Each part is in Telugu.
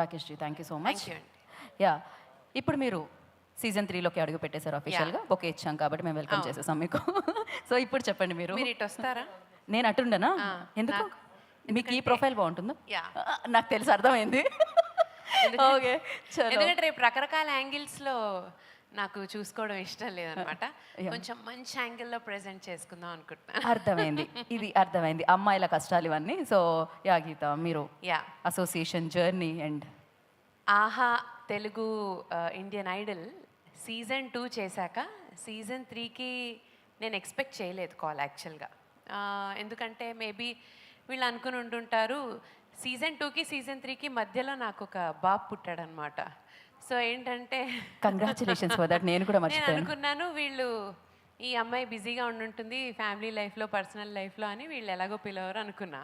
Rakesh ji thank you so much. Thank you అండి. యా ఇప్పుడు మీరు సీజన్ 3లోకి అడుగు పెట్టేశారు అఫీషియల్గా. బొకే ఇచ్చాం కాబట్టి మేము వెల్కమ్ చేసేసాం మీకు. సో ఇప్పుడు చెప్పండి మీరు. మీరు ఇటు వస్తారా? నేను అటుండనా? ఎందుకు? మీకు ఈ ప్రొఫైల్ బాగుంటుందా? నాకు తెలుసు, అర్థమైంది. ఓకే, ఎందుకంటే రేపు రకరకాల యాంగిల్స్లో నాకు చూసుకోవడం ఇష్టం లేదనమాట. కొంచెం మంచి యాంగిల్లో ప్రెజెంట్ చేసుకుందాం అనుకుంటున్నాను. అర్థమైంది, ఇది అర్థమైంది. అమ్మాయిల కష్టాలు ఇవన్నీ. సో యా గీత, మీరు అసోసియేషన్ జర్నీ అండ్ ఆహా తెలుగు ఇండియన్ ఐడల్ సీజన్ 2 చేశాక సీజన్ 3కి నేను ఎక్స్పెక్ట్ చేయలేదు కాల్ యాక్చువల్గా. ఎందుకంటే మేబీ వీళ్ళు అనుకుని ఉంటుంటారు సీజన్ 2కి సీజన్ 3కి మధ్యలో నాకు ఒక బాబు పుట్టాడనమాట. సో ఏంటంటే కంగ్రాచులేషన్స్ ఫర్ దట్. నేను కూడా నేను అనుకున్నాను వీళ్ళు ఈ అమ్మాయి బిజీగా ఉండుంటుంది ఫ్యామిలీ లైఫ్లో పర్సనల్ లైఫ్లో అని వీళ్ళు ఎలాగో పిలవరు అనుకున్నా.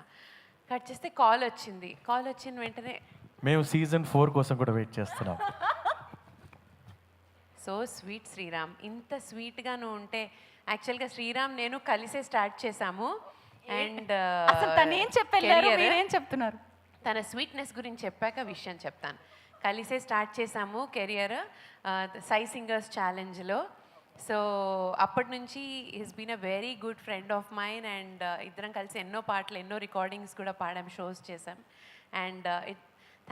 కట్ చేస్తే కాల్ వచ్చింది. కాల్ వచ్చిన వెంటనే మేము సీజన్ 4 కోసం కూడా వెయిట్ చేస్తున్నాం. సో స్వీట్ శ్రీరామ్, ఇంత స్వీట్గా నువ్వు ఉంటే యాక్చువల్గా శ్రీరామ్ నేను కలిసే స్టార్ట్ చేశాము. అండ్ అసలు తను ఏం చెప్పారు, మీరేం చెప్తున్నారు? తన స్వీట్నెస్ గురించి చెప్పాక విషయం చెప్తాను. కలిసే స్టార్ట్ చేశాము కెరియర్ సై సింగర్స్ ఛాలెంజ్లో. సో అప్పటి నుంచి is been a very good friend of mine and ఇద్దరం కలిసి ఎన్నో పాటలు ఎన్నో రికార్డింగ్స్ కూడా పాడాం, షోస్ చేసాం. And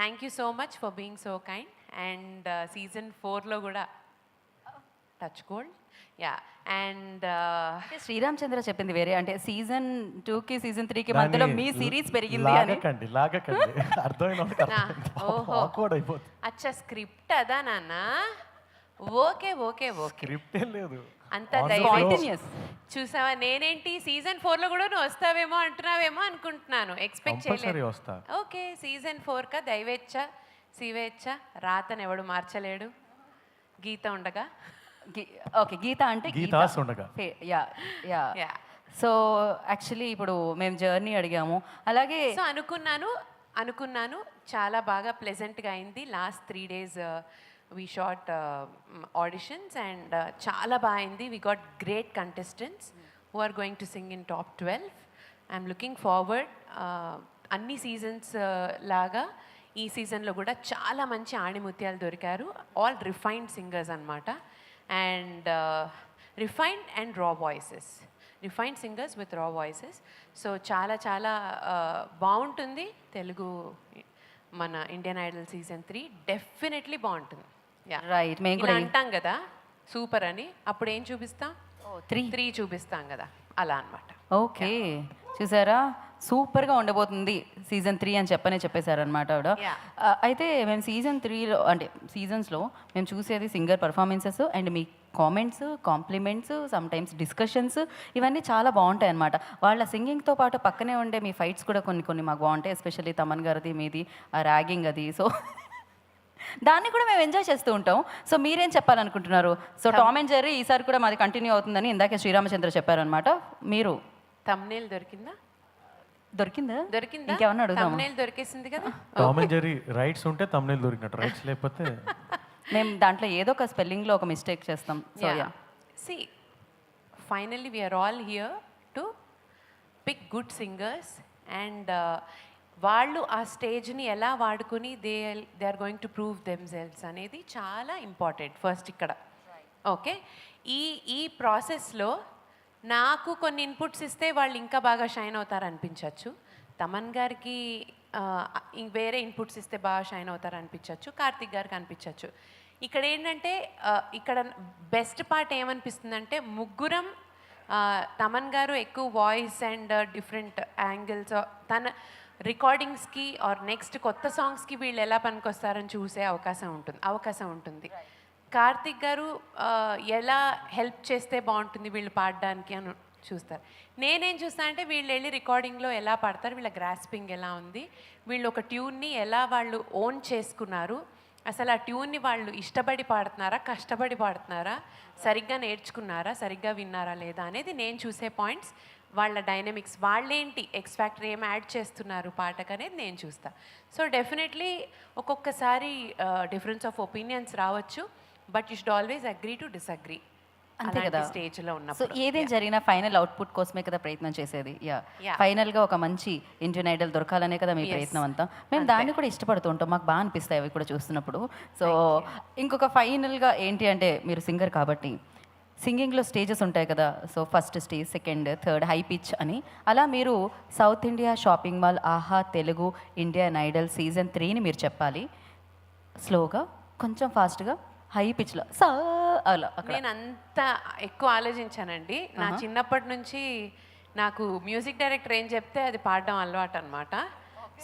thank you so much for being so kind. And season 4లో కూడా touch gold. Yeah and Sriram Chandra చెప్పింది వేరే, అంటే సీజన్ 2కి సీజన్ 3కి మధ్యలో మీ సిరీస్ పెరిగింది అని. అచ్చా స్క్రిప్ట్ అదా నాన్న? ఓకే ఓకే ఓకే, స్క్రిప్ట్ లేదు అంత ధైర్యం చూసావా? నేనేంటి సీజన్ 4లో కూడా నువ్వు వస్తావేమో అంటున్నావేమో అనుకుంటున్నాను, ఎక్స్పెక్ట్ చేయలేదు. ఓకే సీజన్ 4 కా దైవేచ్ఛ శివేచ్ఛ, రాతను ఎవడు మార్చలేడు గీత ఉండగా. ఓకే గీత అంటే యా యా. సో యాక్చువల్లీ ఇప్పుడు మేము జర్నీ అడిగాము, అలాగే సో అనుకున్నాను చాలా బాగా ప్లెజెంట్గా అయింది. Last 3 days we shot auditions and చాలా బాగా అయింది. We got great contestants who are going to sing in top 12. I'm looking forward. అన్ని సీజన్స్ లాగా ఈ సీజన్లో కూడా చాలా మంచి ఆణిముత్యాలు దొరికారు. ఆల్ రిఫైన్డ్ సింగర్స్ అనమాట. And refined and raw voices, refined singers with raw voices. So చాలా చాలా బాగుంటుంది తెలుగు మన ఇండియన్ ఐడల్ సీజన్ 3 డెఫినెట్లీ బాగుంటుంది. రైట్, మేము కూడా అంటాం కదా సూపర్ అని, అప్పుడు ఏం చూపిస్తాం? 3 చూపిస్తాం కదా, అలా అనమాట. ఓకే చూసారా, సూపర్గా ఉండబోతుంది సీజన్ 3 అని చెప్పేశారనమాట ఆవిడ. అయితే మేము సీజన్ 3లో అంటే సీజన్స్లో మేము చూసేది singer performances and me comments, compliments, sometimes discussions, ఇవన్నీ చాలా బాగుంటాయి అన్నమాట. వాళ్ళ సింగింగ్తో పాటు పక్కనే ఉండే మీ ఫైట్స్ కూడా కొన్ని మాకు బాగుంటాయి, ఎస్పెషల్లీ తమన్ గారిది, మీది ఆ ర్యాగింగ్ అది. సో దాన్ని కూడా మేము ఎంజాయ్ చేస్తూ ఉంటాం. సో మీరేం చెప్పాలనుకుంటున్నారు? సో టామ్ అండ్ జెర్రీ ఈసారి కూడా మాది కంటిన్యూ అవుతుందని ఇందాకే శ్రీరామచంద్ర చెప్పారనమాట. మీరు థంబ్నెయిల్ దొరికిందా? ఇంకేమన్నా అడుగుదాం? థంబ్నెయిల్ దొరికేసింది కదా. టామ్ అండ్ జెర్రీ రైట్స్ ఉంటే థంబ్నెయిల్ దొరికినట్టు, రైట్స్ లేకపోతే మేము దాంట్లో ఏదో ఒక స్పెల్లింగ్లో ఒక మిస్టేక్ చేస్తాం. So yeah see finally we're all here to pick good singers and వాళ్ళు ఆ స్టేజ్ని ఎలా వాడుకుని they are going to prove themselves అనేది చాలా ఇంపార్టెంట్ ఫస్ట్ ఇక్కడ. ఓకే, ఈ ప్రాసెస్లో నాకు కొన్ని ఇన్పుట్స్ ఇస్తే వాళ్ళు ఇంకా బాగా షైన్ అవుతారు అనిపించవచ్చు. తమన్ గారికి వేరే ఇన్పుట్స్ ఇస్తే బాగా షైన్ అవుతారు అనిపించవచ్చు. కార్తిక్ గారికి అనిపించవచ్చు. ఇక్కడ ఏంటంటే ఇక్కడ బెస్ట్ పార్ట్ ఏమనిపిస్తుందంటే ముగ్గురం, తమన్ గారు ఎక్కువ వాయిస్ అండ్ డిఫరెంట్ యాంగిల్స్ తన రికార్డింగ్స్కి ఆర్ నెక్స్ట్ కొత్త సాంగ్స్కి వీళ్ళు ఎలా పనికొస్తారని చూసే అవకాశం ఉంటుంది. కార్తిక్ గారు ఎలా హెల్ప్ చేస్తే బాగుంటుంది వీళ్ళు పాడడానికి అని చూస్తారు. నేనేం చూస్తాను అంటే వీళ్ళు వెళ్ళి రికార్డింగ్లో ఎలా పాడతారు, వీళ్ళ గ్రాస్పింగ్ ఎలా ఉంది, వీళ్ళు ఒక ట్యూన్ని ఎలా వాళ్ళు ఓన్ చేసుకున్నారు, అసలు ఆ ట్యూన్ని వాళ్ళు ఇష్టపడి పాడుతున్నారా, కష్టపడి పాడుతున్నారా, సరిగ్గా నేర్చుకున్నారా, సరిగ్గా విన్నారా లేదా అనేది నేను చూసే పాయింట్స్. వాళ్ళ డైనమిక్స్, వాళ్ళేంటి ఎక్స్ ఫ్యాక్టర్ ఏం యాడ్ చేస్తున్నారు పాటకు అనేది నేను చూస్తా. సో డెఫినెట్లీ ఒక్కొక్కసారి డిఫరెన్స్ ఆఫ్ ఒపీనియన్స్ రావచ్చు, but you should always agree to disagree. అంతే కదా స్టేజ్లో సో ఉన్నప్పుడు ఏదేం జరిగినా ఫైనల్ అవుట్పుట్ కోసమే కదా ప్రయత్నం చేసేది యా Yeah. ఫైనల్గా ఒక మంచి ఇండియన్ ఐడల్ దొరకాలనే కదా మీ ప్రయత్నం అంతా మేము దాన్ని కూడా ఇష్టపడుతూ ఉంటాం మాకు బాగా అనిపిస్తాయి అవి కూడా చూస్తున్నప్పుడు సో ఇంకొక ఫైనల్గా ఏంటి అంటే మీరు సింగర్ కాబట్టి సింగింగ్లో స్టేజెస్ ఉంటాయి కదా so first stage second third high pitch అని అలా మీరు సౌత్ ఇండియా షాపింగ్ మాల్ ఆహా తెలుగు ఇండియన్ ఐడల్ సీజన్ 3ని మీరు చెప్పాలి స్లోగా కొంచెం ఫాస్ట్గా హై పిచ్లో సా అలా అక్కడ నేను అంత ఎక్కువ ఆలోచించానండి నా చిన్నప్పటి నుంచి నాకు మ్యూజిక్ డైరెక్టర్ ఏం చెప్తే అది పాడడం అలవాటు అనమాట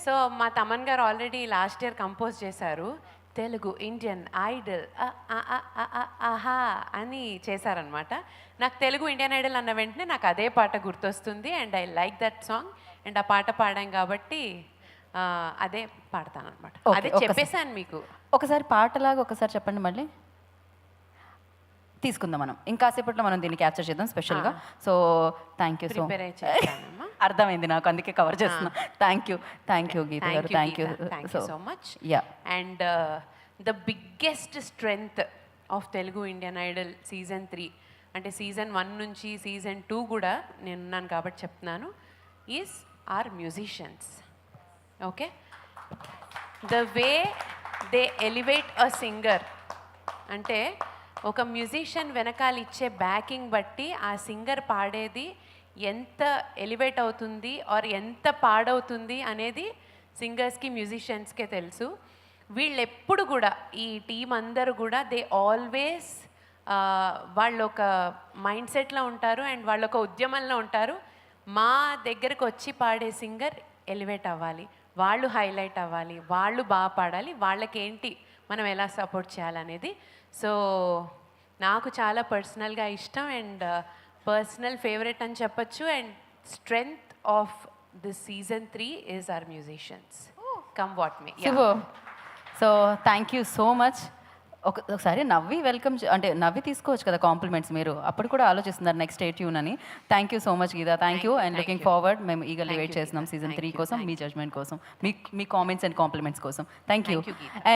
సో మా తమన్ గారు ఆల్రెడీ లాస్ట్ ఇయర్ కంపోజ్ చేశారు తెలుగు ఇండియన్ ఐడల్ ఆహా అని చేశారనమాట నాకు తెలుగు ఇండియన్ ఐడల్ అన్న వెంటనే నాకు అదే పాట గుర్తొస్తుంది and I like that song and ఆ పాట పాడాం కాబట్టి అదే పాడతాను అనమాట Okay, అదే ఒకసారి. చెప్పేశాను మీకు ఒకసారి పాటలాగా ఒకసారి చెప్పండి మళ్ళీ తీసుకుందాం మనం ఇంకాసేపట్లో మనం దీన్ని క్యాప్చర్ చేద్దాం స్పెషల్గా so thank you so prepare అయి చేస్తానమ్మా అర్థమైంది నాకు అందుకే కవర్ చేస్తున్నా థ్యాంక్ యూ గీత గారు thank you thank you so much yeah and the biggest strength of Telugu Indian Idol season 3 అంటే సీజన్ 1 నుంచి సీజన్ 2 కూడా నేను ఉన్నాను కాబట్టి చెప్తున్నాను is are musicians okay the way they elevate a singer అంటే ఒక మ్యూజిషియన్ వెనకాల ఇచ్చే బ్యాకింగ్ బట్టి ఆ సింగర్ పాడేది ఎంత ఎలివేట్ అవుతుంది ఆర్ ఎంత పాడవుతుంది అనేది సింగర్స్కి మ్యూజిషియన్స్కే తెలుసు వీళ్ళు ఎప్పుడు కూడా ఈ టీం అందరూ కూడా దే ఆల్వేస్ వాళ్ళు ఒక మైండ్ సెట్లో ఉంటారు అండ్ వాళ్ళు ఒక ఉద్యమంలో ఉంటారు మా దగ్గరకు వచ్చి పాడే సింగర్ ఎలివేట్ అవ్వాలి వాళ్ళు హైలైట్ అవ్వాలి వాళ్ళు బాగా పాడాలి వాళ్ళకేంటి మనం ఎలా సపోర్ట్ చేయాలనేది సో నాకు చాలా పర్సనల్గా ఇష్టం అండ్ పర్సనల్ ఫేవరెట్ అని చెప్పొచ్చు and strength of this season 3 is are musicians come what may Shubham so thank you so much ఒకసారి నవ్వి వెల్కమ్ అంటే నవ్వి తీసుకోవచ్చు కదా కాంప్లిమెంట్స్ మీరు అప్పుడు కూడా ఆలోచిస్తున్నారు నెక్స్ట్ స్టే ట్యూన్ అని thank you so much Geetha thank you and looking forward మేము ఈగర్లీ వెయిట్ చేస్తున్నాం సీజన్ 3 కోసం మీ జడ్జ్మెంట్ కోసం మీ కామెంట్స్ అండ్ కాంప్లిమెంట్స్ కోసం థ్యాంక్ యూ